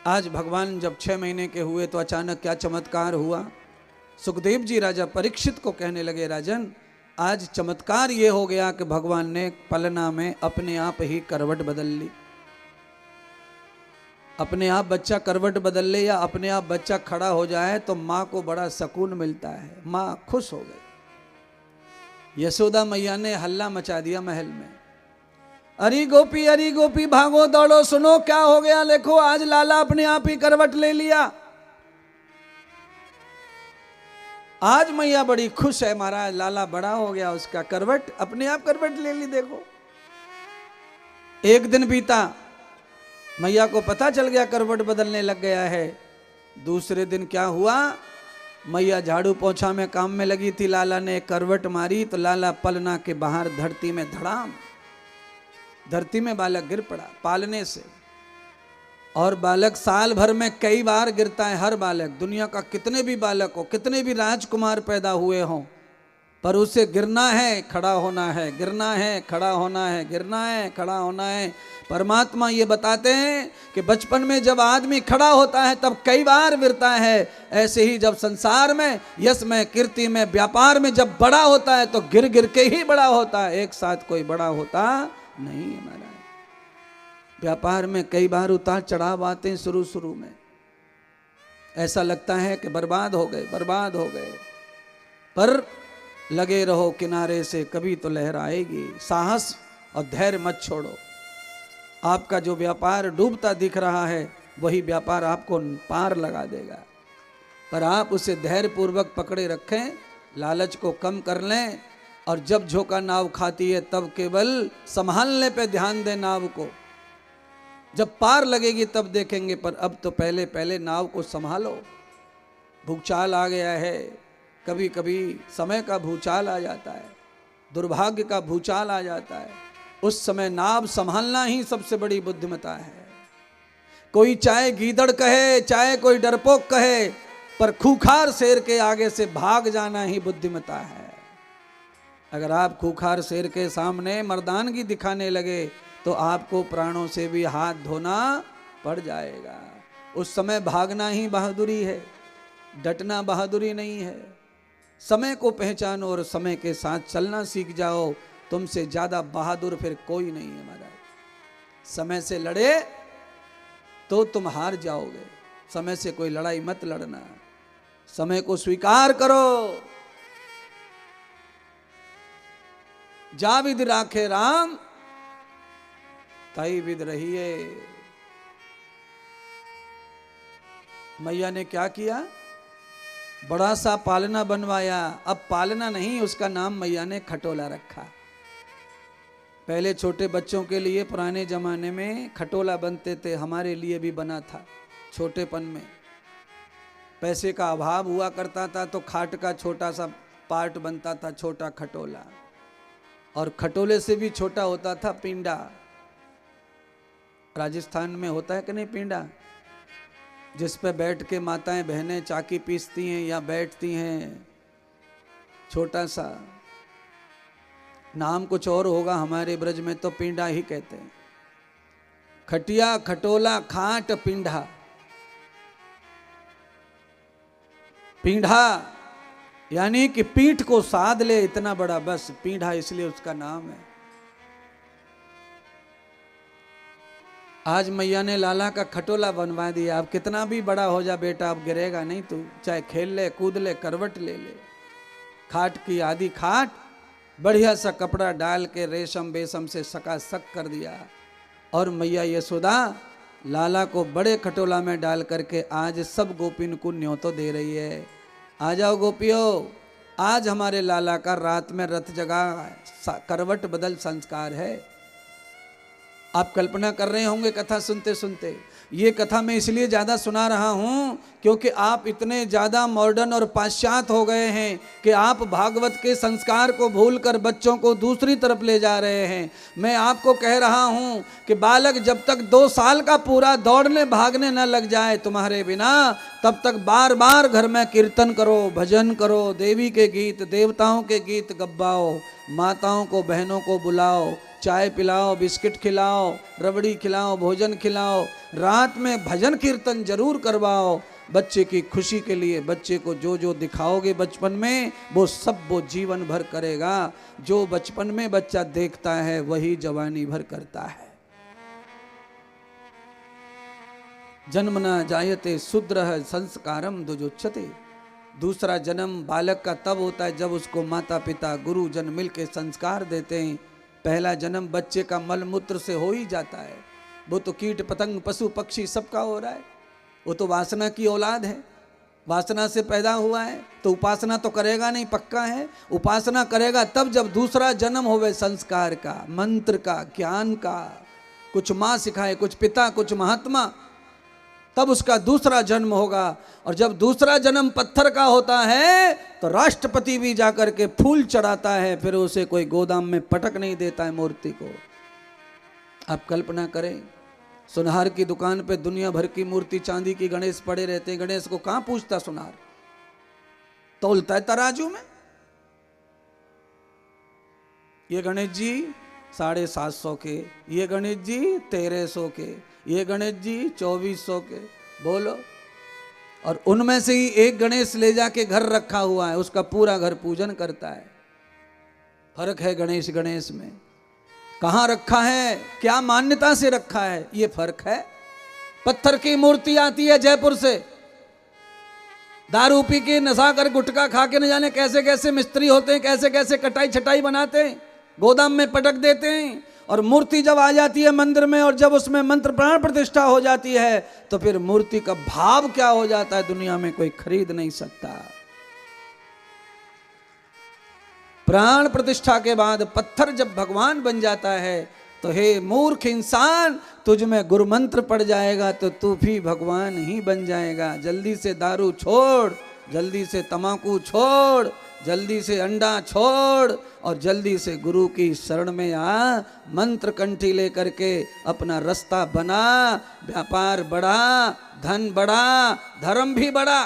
आज भगवान जब 6 महीने के हुए तो अचानक क्या चमत्कार हुआ। सुखदेव जी राजा परीक्षित को कहने लगे, राजन आज चमत्कार ये हो गया कि भगवान ने पलना में अपने आप ही करवट बदल ली। अपने आप बच्चा करवट बदल ले या अपने आप बच्चा खड़ा हो जाए तो माँ को बड़ा सुकून मिलता है, माँ खुश हो गई। यशोदा मैया ने हल्ला मचा दिया महल में, अरे गोपी भागो दौड़ो, सुनो क्या हो गया, देखो आज लाला अपने आप ही करवट ले लिया। आज मैया बड़ी खुश है, महाराज लाला बड़ा हो गया, उसका करवट अपने आप करवट ले ली। देखो एक दिन बीता, मैया को पता चल गया करवट बदलने लग गया है। दूसरे दिन क्या हुआ, मैया झाड़ू पोछा में काम में लगी थी, लाला ने करवट मारी तो लाला पलना के बाहर धरती में धड़ाम, धरती में बालक गिर पड़ा पालने से। और बालक साल भर में कई बार गिरता है, हर बालक, दुनिया का कितने भी बालक हो, कितने भी राजकुमार पैदा हुए हों, पर उसे गिरना है खड़ा होना है, गिरना है खड़ा होना है, गिरना है खड़ा होना है। परमात्मा ये बताते हैं कि बचपन में जब आदमी खड़ा होता है तब कई बार गिरता है, ऐसे ही जब संसार में यश में कीर्ति में व्यापार में जब बड़ा होता है तो गिर गिर के ही बड़ा होता है, एक साथ कोई बड़ा होता नहीं है। महाराज व्यापार में कई बार उतार चढ़ाव आते हैं, शुरू में ऐसा लगता है कि बर्बाद हो गए बर्बाद हो गए, पर लगे रहो किनारे से, कभी तो लहर आएगी। साहस और धैर्य मत छोड़ो। आपका जो व्यापार डूबता दिख रहा है वही व्यापार आपको पार लगा देगा, पर आप उसे धैर्य पूर्वक पकड़े रखें, लालच को कम कर लें, और जब झोंका नाव खाती है तब केवल संभालने पे ध्यान दें नाव को। जब पार लगेगी तब देखेंगे, पर अब तो पहले पहले नाव को संभालो। भूचाल आ गया है, कभी कभी समय का भूचाल आ जाता है, दुर्भाग्य का भूचाल आ जाता है, उस समय नाव संभालना ही सबसे बड़ी बुद्धिमता है। कोई चाहे गीदड़ कहे चाहे कोई डरपोक कहे, पर खूंखार शेर के आगे से भाग जाना ही बुद्धिमता है। अगर आप खूंखार शेर के सामने मर्दानगी दिखाने लगे तो आपको प्राणों से भी हाथ धोना पड़ जाएगा। उस समय भागना ही बहादुरी है, डटना बहादुरी नहीं है। समय को पहचानो और समय के साथ चलना सीख जाओ, तुमसे ज्यादा बहादुर फिर कोई नहीं है। महाराज समय से लड़े तो तुम हार जाओगे, समय से कोई लड़ाई मत लड़ना, समय को स्वीकार करो। जा विद राखे राम ताई विद रहिए। मैया ने क्या किया, बड़ा सा पालना बनवाया। अब पालना नहीं, उसका नाम मैया ने खटोला रखा। पहले छोटे बच्चों के लिए पुराने जमाने में खटोला बनते थे, हमारे लिए भी बना था। छोटेपन में पैसे का अभाव हुआ करता था तो खाट का छोटा सा पार्ट बनता था, छोटा खटोला, और खटोले से भी छोटा होता था पिंडा। राजस्थान में होता है कि नहीं पिंडा, जिस पे बैठ के माताएं बहनें चाकी पीसती हैं या बैठती हैं, छोटा सा, नाम कुछ और होगा, हमारे ब्रज में तो पिंडा ही कहते हैं। खटिया खटोला खाट पिंडा, पीढ़ा यानी कि पीठ को साध ले इतना बड़ा, बस पीढ़ा इसलिए उसका नाम है। आज मैया ने लाला का खटोला बनवा दिया। अब कितना भी बड़ा हो जा बेटा, अब गिरेगा नहीं तू, चाहे खेल ले कूद ले करवट ले ले। खाट की आदि खाट बढ़िया सा कपड़ा डाल के रेशम बेशम से सकासक कर दिया, और मैया यशोदा लाला को बड़े खटोला में डाल करके आज सब गोपिन को न्योतो दे रही है। आ जाओ गोपियों, आज हमारे लाला का रात में रथ जगा करवट बदल संस्कार है। आप कल्पना कर रहे होंगे कथा सुनते सुनते, ये कथा मैं इसलिए ज़्यादा सुना रहा हूँ क्योंकि आप इतने ज़्यादा मॉडर्न और पाश्चात्य हो गए हैं कि आप भागवत के संस्कार को भूलकर बच्चों को दूसरी तरफ ले जा रहे हैं। मैं आपको कह रहा हूँ कि बालक जब तक 2 साल का पूरा दौड़ने भागने न लग जाए तुम्हारे बिना, तब तक बार बार घर में कीर्तन करो, भजन करो, देवी के गीत देवताओं के गीत गब्बाओ, माताओं को बहनों को बुलाओ, चाय पिलाओ, बिस्किट खिलाओ, रबड़ी खिलाओ, भोजन खिलाओ, रात में भजन कीर्तन जरूर करवाओ बच्चे की खुशी के लिए। बच्चे को जो जो दिखाओगे बचपन में वो सब वो जीवन भर करेगा। जो बचपन में बच्चा देखता है वही जवानी भर करता है। जन्मना जायते शूद्रः संस्कारम दुजुच्यते। दूसरा जन्म बालक का तब होता है जब उसको माता पिता गुरुजन मिलके संस्कार देते हैं। पहला जन्म बच्चे का मल मूत्र से हो ही जाता है। वो तो कीट पतंग पशु पक्षी सबका हो रहा है। वो तो वासना की औलाद है, वासना से पैदा हुआ है, तो उपासना तो करेगा नहीं, पक्का है। उपासना करेगा तब जब दूसरा जन्म होवे संस्कार का, मंत्र का, ज्ञान का। कुछ माँ सिखाए, कुछ पिता, कुछ महात्मा, तब उसका दूसरा जन्म होगा। और जब दूसरा जन्म पत्थर का होता है तो राष्ट्रपति भी जाकर के फूल चढ़ाता है, फिर उसे कोई गोदाम में पटक नहीं देता है मूर्ति को। आप कल्पना करें, सुनार की दुकान पे दुनिया भर की मूर्ति चांदी की गणेश पड़े रहते। गणेश को कहां पूछता सुनार, तोलता है तराजू में। ये गणेश जी 750 के, ये गणेश जी 1300 के, ये गणेश जी 2400 के, बोलो। और उनमें से ही एक गणेश ले जाके घर रखा हुआ है, उसका पूरा घर पूजन करता है। फर्क है गणेश गणेश में। कहाँ रखा है, क्या मान्यता से रखा है, ये फर्क है। पत्थर की मूर्ति आती है जयपुर से, दारू पी के नशा कर गुटखा खा के न जाने कैसे कैसे मिस्त्री होते हैं, कैसे कैसे कटाई छटाई बनाते हैं, गोदाम में पटक देते हैं। और मूर्ति जब आ जाती है मंदिर में और जब उसमें मंत्र प्राण प्रतिष्ठा हो जाती है तो फिर मूर्ति का भाव क्या हो जाता है दुनिया में कोई खरीद नहीं सकता। प्राण प्रतिष्ठा के बाद पत्थर जब भगवान बन जाता है तो हे मूर्ख इंसान, तुझ में गुरु मंत्र पड़ जाएगा तो तू भी भगवान ही बन जाएगा। जल्दी से दारू छोड़, जल्दी से तम्बाकू छोड़, जल्दी से अंडा छोड़ और जल्दी से गुरु की शरण में आ। मंत्र कंठी लेकर के अपना रास्ता बना, व्यापार बढ़ा, धन बढ़ा, धर्म भी बढ़ा।